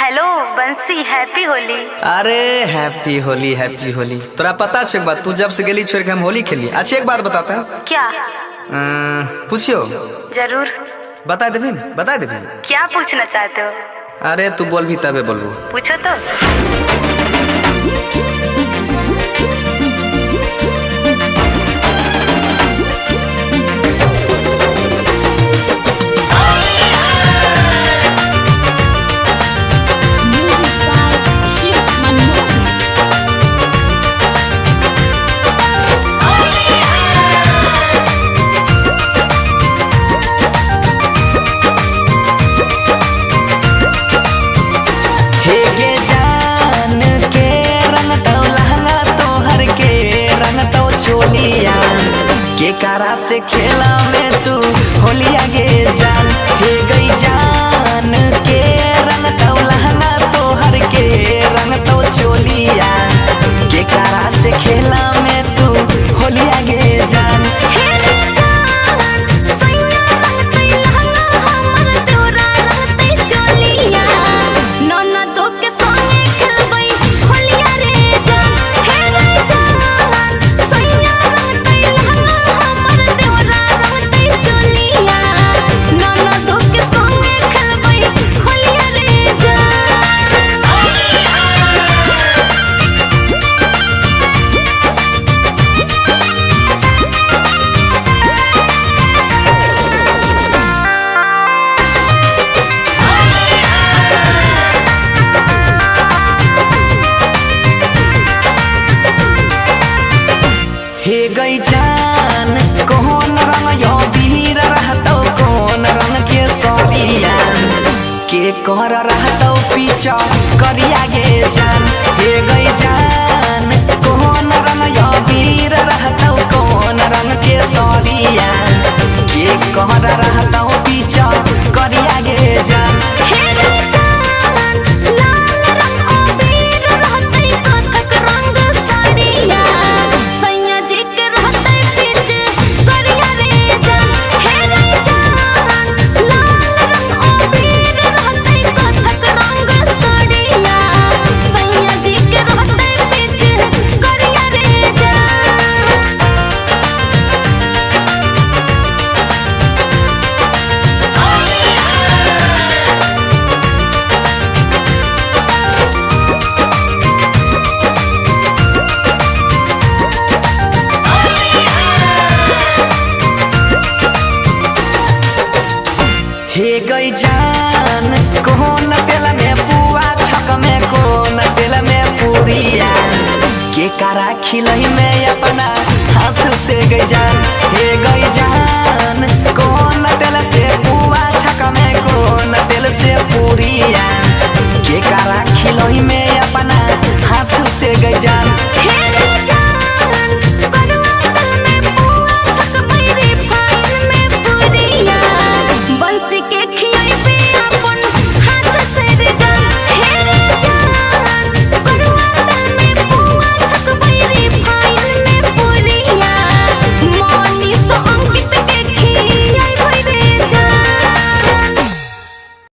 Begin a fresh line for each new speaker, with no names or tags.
Hello बंसी, happy Holi.
अरे happy Holi happy Holi. तोरा पता छे एक बात, तू जब से गेली छोड़ के हम होली खेली। अच्छा एक बात बताता है।
क्या?
पूछियो।
जरूर।
बता देबी बता देबी।
क्या पूछना चाहते हो?
अरे तू बोल भी तबे बोलबो।
पूछो तो।
कारा से खेला में तू होलिया गे जान, हे गई जान के रंग तो लहंगा तो हर के रंग तो चोलिया के कारा से खेला में तू होलिया गे जान। हे गई जान कौन रंग यो वीर रहतो, कौन रंग के सरिया के कर रहतो पीछा करिया गे जान। हे गई जान कौन रंग यो वीर रहतो, कौन रंग के सरिया के कर रहतो पीछा करिया गे जान। हे गई जान कौन तेल में पुआ छक में, कौन तेल में पूरिया के कारा खिलही में अपना हाथ से गई जान। हे गई जान कौन तेल से पुआ छक में, कौन तेल से पूरिया